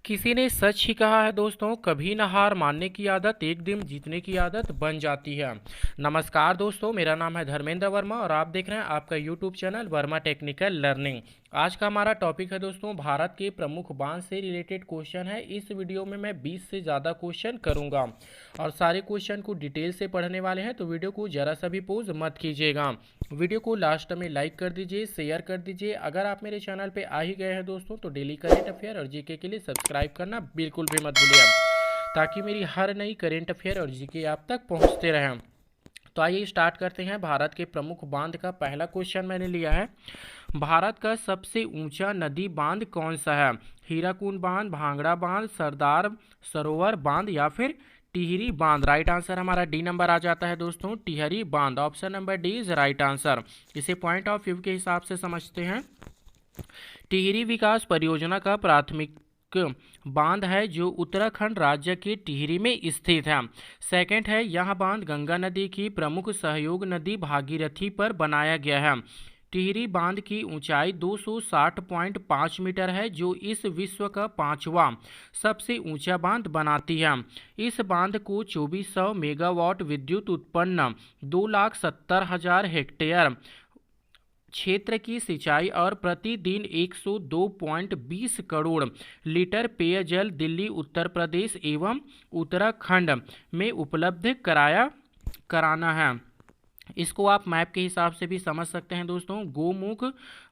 किसी ने सच ही कहा है दोस्तों, कभी न हार मानने की आदत एक दिन जीतने की आदत बन जाती है। नमस्कार दोस्तों, मेरा नाम है धर्मेंद्र वर्मा और आप देख रहे हैं आपका YouTube channel Verma technical learning. आज का हमारा टॉपिक है दोस्तों, भारत के प्रमुख बांध से रिलेटेड क्वेश्चन है। इस वीडियो में मैं 20 से ज़्यादा क्वेश्चन करूँगा और सारे क्वेश्चन को डिटेल से पढ़ने वाले हैं, तो वीडियो को ज़रा सा भी पॉज मत कीजिएगा। वीडियो को लास्ट में लाइक कर दीजिए, शेयर कर दीजिए। अगर आप मेरे चैनल पे आ ही गए हैं दोस्तों, तो डेली करेंट अफेयर और जीके के लिए सब्सक्राइब करना बिल्कुल भी मत भूलिए, ताकि मेरी हर नई करेंट अफेयर और जीके आप तक पहुंचते रहें। तो आइए स्टार्ट करते हैं। भारत के प्रमुख बांध का पहला क्वेश्चन मैंने लिया है, भारत का सबसे ऊंचा नदी बांध कौन सा है? हीराकुंड बांध, भांगड़ा बांध, सरदार सरोवर बांध या फिर टिहरी बांध। राइट आंसर हमारा डी नंबर आ जाता है दोस्तों, टिहरी बांध। Option number D is right answer. इसे पॉइंट ऑफ व्यू के हिसाब से समझते हैं। टिहरी विकास परियोजना का प्राथमिक बांध है जो उत्तराखंड राज्य के टिहरी में स्थित है। सेकंड है, यह बांध गंगा नदी की प्रमुख सहयोग नदी भागीरथी पर बनाया गया है। टिहरी बांध की ऊंचाई 260.5 मीटर है, जो इस विश्व का पांचवा सबसे ऊंचा बांध बनाती है। इस बांध को 2400 मेगावाट विद्युत उत्पन्न 2,70,000 हेक्टेयर क्षेत्र की सिंचाई और प्रतिदिन 102.20 करोड़ लीटर पेयजल दिल्ली, उत्तर प्रदेश एवं उत्तराखंड में उपलब्ध कराना है। इसको आप मैप के हिसाब से भी समझ सकते हैं दोस्तों। गोमुख,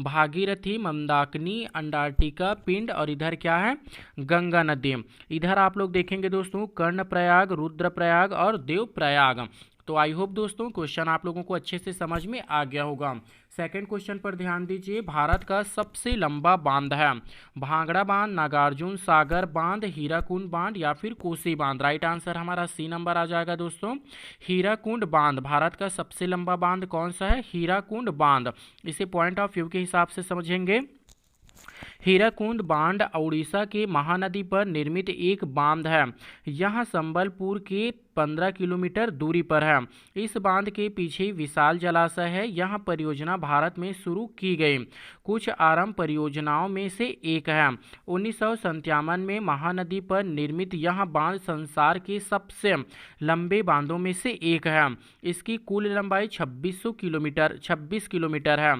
भागीरथी, मंदाकिनी, अंटार्कटिका, पिंड और इधर क्या है, गंगा नदी। इधर आप लोग देखेंगे दोस्तों, कर्णप्रयाग, रुद्रप्रयाग और देवप्रयाग। तो आई होप दोस्तों क्वेश्चन आप लोगों को अच्छे से समझ में आ गया होगा। सेकंड क्वेश्चन पर ध्यान दीजिए, भारत का सबसे लंबा बांध है भांगड़ा बांध, नागार्जुन सागर बांध, हीराकुंड बांध या फिर कोसी बांध। राइट आंसर हमारा सी नंबर आ जाएगा दोस्तों, हीराकुंड बांध। भारत का सबसे लंबा बांध कौन सा है? हीराकुंड बांध। इसे पॉइंट ऑफ व्यू के हिसाब से समझेंगे। हीराकुंड बांध उड़ीसा के महानदी पर निर्मित एक बांध है। यह संबलपुर के 15 किलोमीटर दूरी पर है। इस बांध के पीछे विशाल जलाशय है। यह परियोजना भारत में शुरू की गई कुछ आरंभ परियोजनाओं में से एक है। 1957 में महानदी पर निर्मित यह बांध संसार के सबसे लंबे बांधों में से एक है। इसकी कुल लंबाई 26 किलोमीटर है।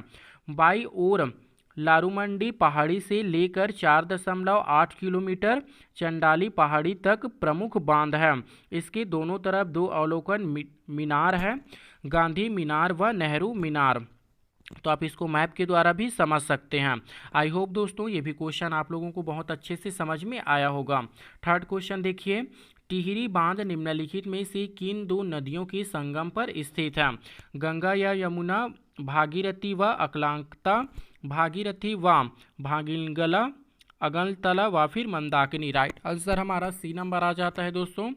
बाई ओर लारुमंडी पहाड़ी से लेकर 4.8 किलोमीटर चंडाली पहाड़ी तक प्रमुख बांध है। इसके दोनों तरफ दो अवलोकन मीनार है, गांधी मीनार व नेहरू मीनार। तो आप इसको मैप के द्वारा भी समझ सकते हैं। आई होप दोस्तों ये भी क्वेश्चन आप लोगों को बहुत अच्छे से समझ में आया होगा। थर्ड क्वेश्चन देखिए, टिहरी बांध निम्नलिखित में से किन दो नदियों के संगम पर स्थित है? गंगा या यमुना, भागीरथी व अकलांकता, भागीरथी व भागिलगला, अगलतला व फिर मंदाकिनी। राइट आंसर हमारा सी नंबर आ जाता है दोस्तों,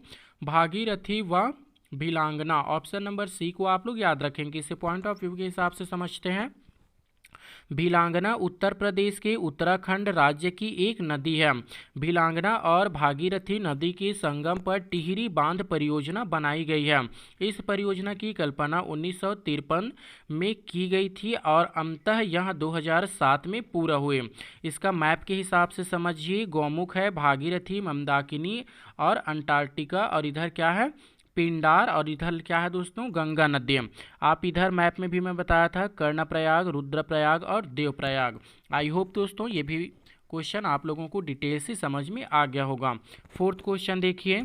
भागीरथी व भिलांगना। ऑप्शन नंबर सी को आप लोग याद रखेंगे। इसे पॉइंट ऑफ व्यू के हिसाब से समझते हैं। भिलांगना उत्तर प्रदेश के उत्तराखंड राज्य की एक नदी है। भिलांगना और भागीरथी नदी के संगम पर टिहरी बांध परियोजना बनाई गई है। इस परियोजना की कल्पना 1953 में की गई थी और अंततः यह 2007 में पूरा हुए। इसका मैप के हिसाब से समझिए, गौमुख है, भागीरथी, मंदाकिनी और अंटार्कटिका और इधर क्या है, पिंडार और इधर क्या है दोस्तों, गंगा नदी। आप इधर मैप में भी मैं बताया था कर्णप्रयाग, रुद्रप्रयाग और देवप्रयाग। आई होप दोस्तों ये भी क्वेश्चन आप लोगों को डिटेल से समझ में आ गया होगा। फोर्थ क्वेश्चन देखिए,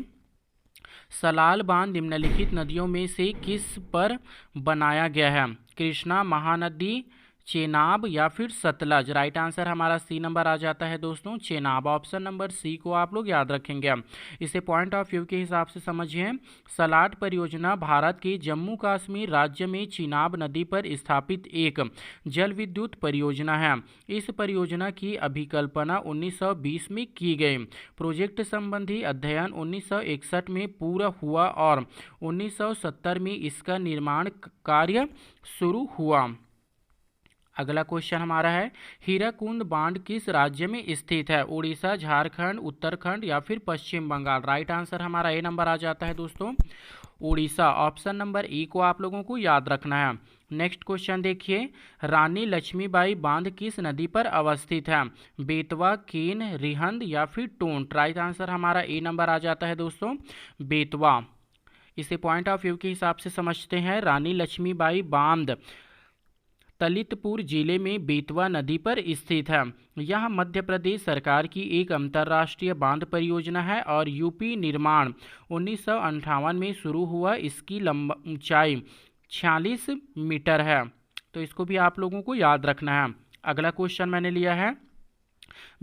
सलाल बांध निम्नलिखित नदियों में से किस पर बनाया गया है? कृष्णा, महानदी, चेनाब या फिर सतलज। राइट आंसर हमारा सी नंबर आ जाता है दोस्तों, चेनाब। ऑप्शन नंबर सी को आप लोग याद रखेंगे। इसे पॉइंट ऑफ व्यू के हिसाब से समझिए, सलाट परियोजना भारत के जम्मू कश्मीर राज्य में चेनाब नदी पर स्थापित एक जल विद्युत परियोजना है। इस परियोजना की अभिकल्पना 1920 में की गई। प्रोजेक्ट संबंधी अध्ययन 1961 में पूरा हुआ और 1970 में इसका निर्माण कार्य शुरू हुआ। अगला क्वेश्चन हमारा है, हीराकुंड बांध किस राज्य में स्थित है? उड़ीसा, झारखंड, उत्तराखंड या फिर पश्चिम बंगाल। राइट आंसर हमारा ए नंबर आ जाता है दोस्तों, उड़ीसा। ऑप्शन नंबर ए को आप लोगों को याद रखना है। नेक्स्ट क्वेश्चन देखिए, रानी लक्ष्मीबाई बांध किस नदी पर अवस्थित है? बेतवा, केन, रिहंद या फिर टोंट? राइट आंसर हमारा ए नंबर आ जाता है दोस्तों, बेतवा। इसे पॉइंट ऑफ व्यू के हिसाब से समझते हैं। रानी लक्ष्मीबाई बांध ललितपुर जिले में बेतवा नदी पर स्थित है। यह मध्य प्रदेश सरकार की एक अंतर्राष्ट्रीय बांध परियोजना है और यूपी निर्माण 1958 में शुरू हुआ। इसकी ऊंचाई 46 मीटर है। तो इसको भी आप लोगों को याद रखना है। अगला क्वेश्चन मैंने लिया है,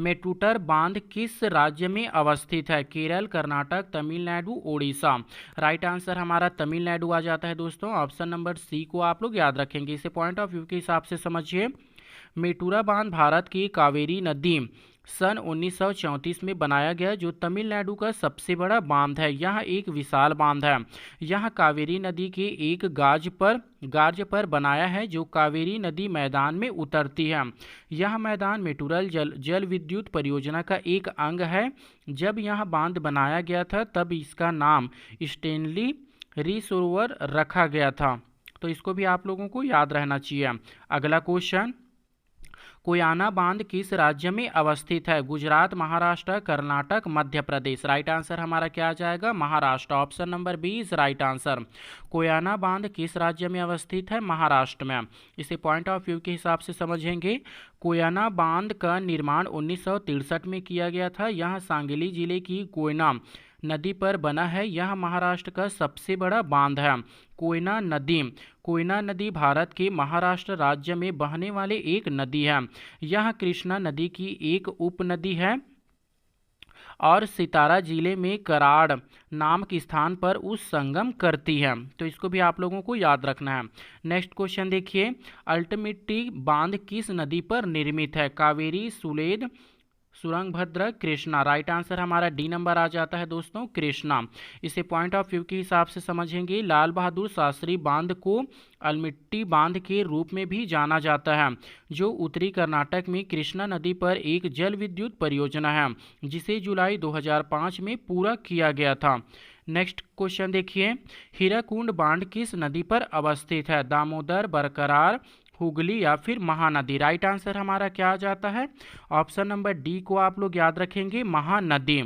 मेटूटर बांध किस राज्य में अवस्थित है? केरल, कर्नाटक, तमिलनाडु, ओडिशा? राइट आंसर हमारा तमिलनाडु आ जाता है दोस्तों। ऑप्शन नंबर सी को आप लोग याद रखेंगे। इसे पॉइंट ऑफ व्यू के हिसाब से समझिए। मेटूरा बांध भारत की कावेरी नदी सन 1934 में बनाया गया, जो तमिलनाडु का सबसे बड़ा बांध है। यह एक विशाल बांध है। यह कावेरी नदी के एक गार्ज पर बनाया है, जो कावेरी नदी मैदान में उतरती है। यह मैदान मेटूरल जल विद्युत परियोजना का एक अंग है। जब यह बांध बनाया गया था तब इसका नाम स्टेनली रिसरोवर रखा गया था। तो इसको भी आप लोगों को याद रहना चाहिए। अगला क्वेश्चन, कोयाना बांध किस राज्य में अवस्थित है? गुजरात, महाराष्ट्र, कर्नाटक, मध्य प्रदेश? राइट आंसर हमारा क्या आ जाएगा? Maharashtra. Option number B is right answer. Koyna बांध किस राज्य में अवस्थित है? महाराष्ट्र में। इसे पॉइंट ऑफ व्यू के हिसाब से समझेंगे। कोयना बांध का निर्माण 1963 में किया गया था। यह सांगली जिले की कोयना नदी पर बना है। यह महाराष्ट्र का सबसे बड़ा बांध है। कोयना नदी भारत के महाराष्ट्र राज्य में बहने वाले एक नदी है। यह कृष्णा नदी की एक उपनदी है और सितारा जिले में कराड़ नाम के स्थान पर उस संगम करती है। तो इसको भी आप लोगों को याद रखना है। नेक्स्ट क्वेश्चन देखिए, अल्टमिट्टी बांध किस नदी पर निर्मित है? कावेरी, सुलेद, सुरंगभद्र, कृष्णा? राइट आंसर हमारा डी नंबर आ जाता है दोस्तों, कृष्णा। इसे पॉइंट ऑफ व्यू के हिसाब से समझेंगे। लाल बहादुर शास्त्री बांध को अलमिट्टी बांध के रूप में भी जाना जाता है, जो उत्तरी कर्नाटक में कृष्णा नदी पर एक जल विद्युत परियोजना है, जिसे जुलाई 2005 में पूरा किया गया था। नेक्स्ट क्वेश्चन देखिए, हीराकुंड बांध किस नदी पर अवस्थित है? दामोदर, बरकरार, हुगली या फिर महानदी? राइट आंसर हमारा क्या आ जाता है? ऑप्शन नंबर डी को आप लोग याद रखेंगे, महानदी।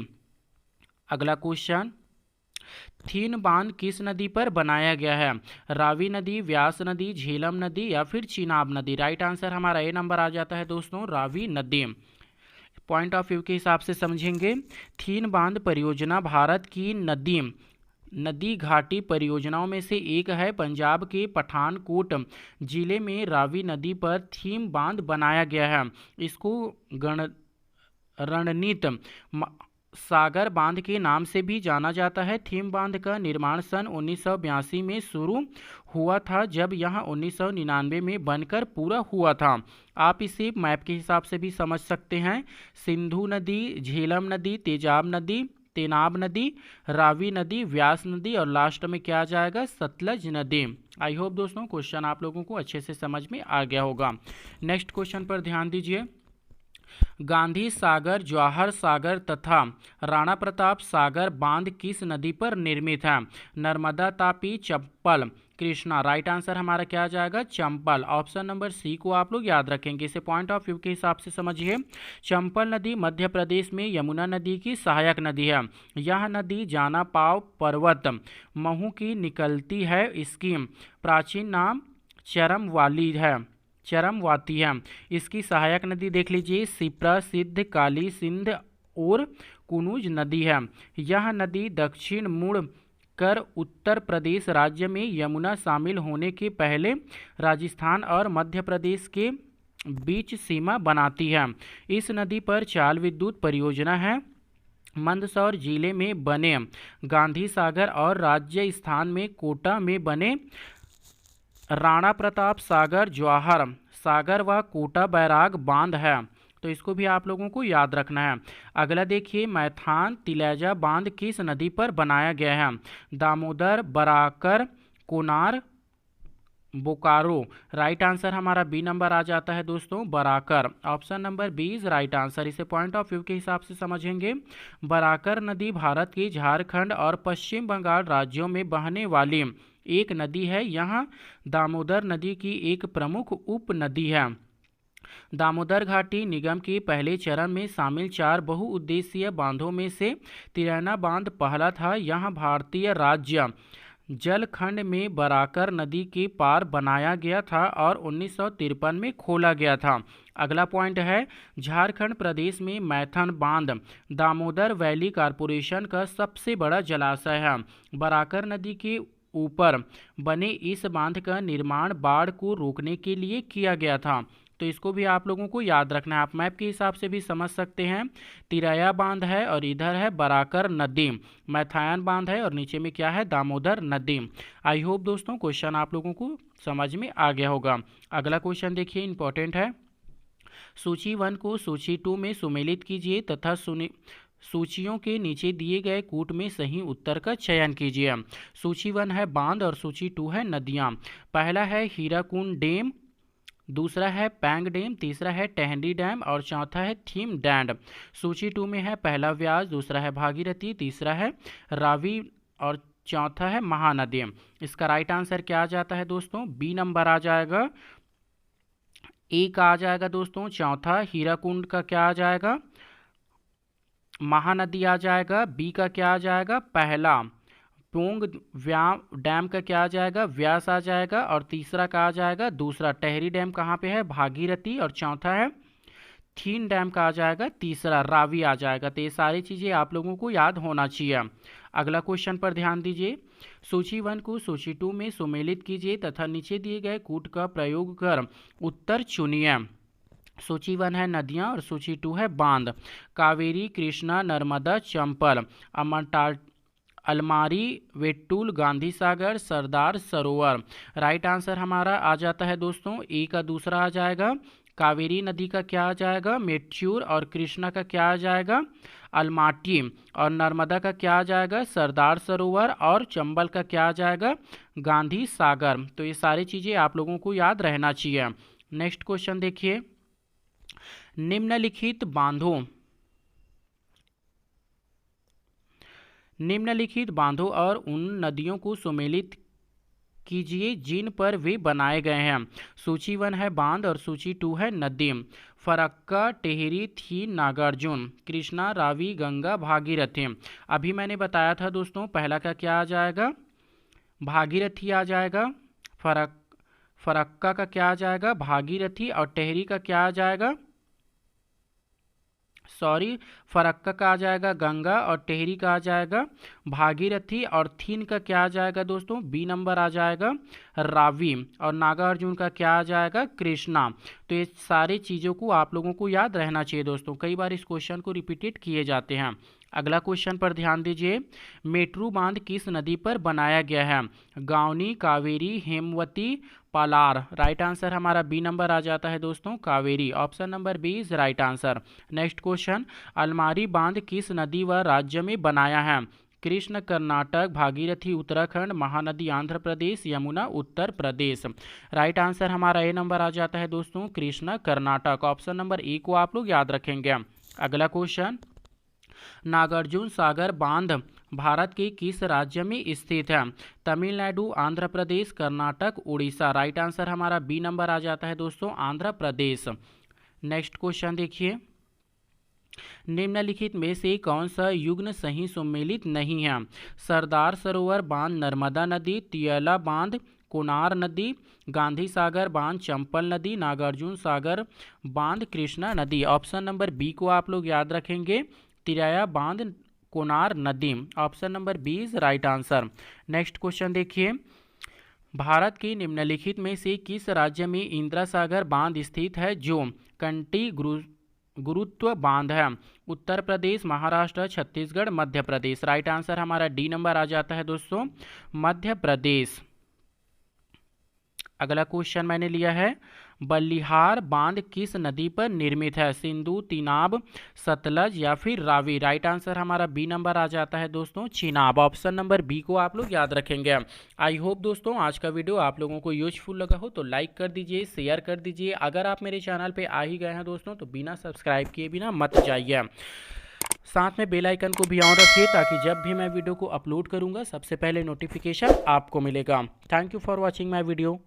अगला क्वेश्चन, थीन बांध किस नदी पर बनाया गया है? रावी नदी, व्यास नदी, झेलम नदी या फिर चिनाब नदी? राइट आंसर हमारा ए नंबर आ जाता है दोस्तों, रावी नदी। पॉइंट ऑफ व्यू के हिसाब से समझेंगे। थीन बांध परियोजना भारत की नदी घाटी परियोजनाओं में से एक है। पंजाब के पठानकोट जिले में रावी नदी पर थीम बांध बनाया गया है। इसको रणनीत सागर बांध के नाम से भी जाना जाता है। थीम बांध का निर्माण सन 1982 में शुरू हुआ था, जब यह 1999 में बनकर पूरा हुआ था। आप इसे मैप के हिसाब से भी समझ सकते हैं। सिंधु नदी, झेलम नदी, तेनाब नदी, रावी नदी, व्यास नदी और लास्ट में क्या आ जाएगा? सतलज नदी। आई होप दोस्तों क्वेश्चन आप लोगों को अच्छे से समझ में आ गया होगा। नेक्स्ट क्वेश्चन पर ध्यान दीजिए। गांधी सागर, जवाहर सागर तथा राणा प्रताप सागर बांध किस नदी पर निर्मित है? नर्मदा, तापी, चंबल, कृष्णा? राइट आंसर हमारा क्या आ जाएगा? चंबल। ऑप्शन नंबर सी को आप लोग याद रखेंगे। इसे पॉइंट ऑफ व्यू के हिसाब से समझिए। चंबल नदी मध्य प्रदेश में यमुना नदी की सहायक नदी है। यह नदी जानापाव पर्वत महू की निकलती है। इसकी प्राचीन नाम चरमवाती है। इसकी सहायक नदी देख लीजिए, सिप्रा, सिद्ध, काली, सिंध और कुनुज नदी है। यह नदी दक्षिण मुड़ कर उत्तर प्रदेश राज्य में यमुना शामिल होने के पहले राजस्थान और मध्य प्रदेश के बीच सीमा बनाती है। इस नदी पर चाल विद्युत परियोजना है। मंदसौर जिले में बने गांधी सागर और राजस्थान में कोटा में बने राणा प्रताप सागर, जवाहर सागर व कोटा बैराग बांध है। तो इसको भी आप लोगों को याद रखना है। अगला देखिए, मैथान तिलैजा बांध किस नदी पर बनाया गया है? दामोदर, बराकर, कोनार, बोकारो। राइट आंसर हमारा बी नंबर आ जाता है दोस्तों, Barakar. Option number B is right answer. इसे पॉइंट ऑफ व्यू के हिसाब से समझेंगे। बराकर नदी भारत की झारखंड और पश्चिम बंगाल राज्यों में बहने वाली एक नदी है। यहाँ दामोदर नदी की एक प्रमुख उप नदी है। दामोदर घाटी निगम के पहले चरण में शामिल 4 बहुउद्देशीय बांधों में से तिरैना बांध पहला था। यहाँ भारतीय राज्य जलखंड में बराकर नदी के पार बनाया गया था और 1953 में खोला गया था। अगला पॉइंट है, झारखंड प्रदेश में मैथन बांध दामोदर वैली कॉरपोरेशन का सबसे बड़ा जलाशय है। बराकर नदी के ऊपर बने इस बांध का निर्माण बाढ़ को रोकने के लिए किया गया था। तो इसको भी आप लोगों को याद रखना है। आप मैप के हिसाब से भी समझ सकते हैं। तिरैया बांध है और इधर है बराकर नदी, मैथायन बांध है और नीचे में क्या है, दामोदर नदी। आई होप दोस्तों क्वेश्चन आप लोगों को समझ में आ गया होगा। अगला क्वेश्चन देखिए, इंपॉर्टेंट है। सूची 1 को सूची 2 में सुमेलित कीजिए तथा सूचियों के नीचे दिए गए कूट में सही उत्तर का चयन कीजिए। सूची 1 है बांध और सूची 2 है नदियाँ। पहला है हीराकुंड डैम, दूसरा है पैंग डैम, तीसरा है टहंडी डैम और चौथा है थीम डैम। सूची 2 में है पहला व्यास, दूसरा है भागीरथी, तीसरा है रावी और चौथा है महानदी। इसका राइट आंसर क्या आ जाता है दोस्तों, बी नंबर आ जाएगा। ए का आ जाएगा दोस्तों चौथा, हीराकुंड का क्या आ जाएगा, महानदी आ जाएगा। बी का क्या आ जाएगा, पहला। पोंग डैम का क्या आ जाएगा, व्यास आ जाएगा। और तीसरा का आ जाएगा दूसरा, टहरी डैम कहाँ पे है, भागीरथी। और चौथा है थीन डैम का आ जाएगा तीसरा, रावी आ जाएगा। तो ये सारी चीज़ें आप लोगों को याद होना चाहिए। अगला क्वेश्चन पर ध्यान दीजिए। सूची 1 को सूची 2 में सुमेलित कीजिए तथा नीचे दिए गए कूट का प्रयोग कर उत्तर चुनिए। सूची 1 है नदियाँ और सूची 2 है बांध। कावेरी, कृष्णा, नर्मदा, चंपल, अमरटाल, अलमारी, वेट्टुल, गांधी सागर, सरदार सरोवर। राइट आंसर हमारा आ जाता है दोस्तों, ए का दूसरा आ जाएगा। कावेरी नदी का क्या आ जाएगा, मेट्यूर। और कृष्णा का क्या आ जाएगा, अलमाटी। और नर्मदा का क्या आ जाएगा, सरदार सरोवर। और चंबल का क्या आ जाएगा, गांधी सागर। तो ये सारी चीज़ें आप लोगों को याद रहना चाहिए। नेक्स्ट क्वेश्चन देखिए, निम्नलिखित बांधों और उन नदियों को सुमेलित कीजिए जिन पर वे बनाए गए हैं। सूची 1 है बांध और सूची 2 है नदी। फरक्का, टेहरी, थी, नागार्जुन, कृष्णा, रावी, गंगा, भागीरथी। अभी मैंने बताया था दोस्तों, पहला का क्या आ जाएगा, भागीरथी आ जाएगा। फरक्का का क्या आ जाएगा, भागीरथी। और टेहरी का क्या आ जाएगा, फरक्का का आ जाएगा गंगा। और टेहरी का आ जाएगा भागीरथी। और थीन का क्या आ जाएगा दोस्तों, बी नंबर आ जाएगा रावी। और नागार्जुन का क्या आ जाएगा, कृष्णा। तो ये सारी चीज़ों को आप लोगों को याद रहना चाहिए दोस्तों, कई बार इस क्वेश्चन को रिपीटेड किए जाते हैं। अगला क्वेश्चन पर ध्यान दीजिए। मेट्रू बांध किस नदी पर बनाया गया है, गावनी, कावेरी, हेमवती, पालार। राइट आंसर हमारा बी नंबर आ जाता है दोस्तों, Kaveri. Option number B is right answer. Next question, अलमारी बांध किस नदी व राज्य में बनाया है, कृष्ण कर्नाटक, भागीरथी उत्तराखंड, महानदी आंध्र प्रदेश, यमुना उत्तर प्रदेश। राइट आंसर हमारा ए नंबर आ जाता है दोस्तों, Krishna Karnataka. Option number A को आप लोग याद रखेंगे। अगला क्वेश्चन, नागार्जुन सागर बांध भारत के किस राज्य में स्थित है, तमिलनाडु, आंध्र प्रदेश, कर्नाटक, उड़ीसा। राइट आंसर हमारा बी नंबर आ जाता है दोस्तों, आंध्र प्रदेश। नेक्स्ट क्वेश्चन देखिए, निम्नलिखित में से कौन सा युग्म सही सुमेलित नहीं है, सरदार सरोवर बांध नर्मदा नदी, तियला बांध कोनार नदी, गांधी सागर बांध चंपल नदी, नागार्जुन सागर बांध कृष्णा नदी। ऑप्शन नंबर बी को आप लोग याद रखेंगे, तिराया बांध कोनार नदी। Option number B is right answer. Next question देखिए, भारत के निम्नलिखित में से किस राज्य में इंदिरा सागर बांध स्थित है जो कंटी गुरुत्व बांध है, उत्तर प्रदेश, महाराष्ट्र, छत्तीसगढ़, मध्य प्रदेश। राइट आंसर हमारा डी नंबर आ जाता है दोस्तों, मध्य प्रदेश। अगला क्वेश्चन मैंने लिया है, बल्लिहार बांध किस नदी पर निर्मित है? सिंधु, तिनाब, सतलज या फिर रावी? राइट आंसर हमारा बी नंबर आ जाता है दोस्तों, चिनाब। ऑप्शन नंबर बी को आप लोग याद रखेंगे। आई होप दोस्तों आज का वीडियो आप लोगों को यूजफुल लगा हो तो लाइक कर दीजिए, शेयर कर दीजिए। अगर आप मेरे चैनल पे आ ही गए हैं दोस्तों तो बिना सब्सक्राइब किए बिना मत जाइए। साथ में बेल आइकन को भी ऑन रखिए ताकि जब भी मैं वीडियो को अपलोड करूंगा सबसे पहले नोटिफिकेशन आपको मिलेगा। Thank you for watching my video.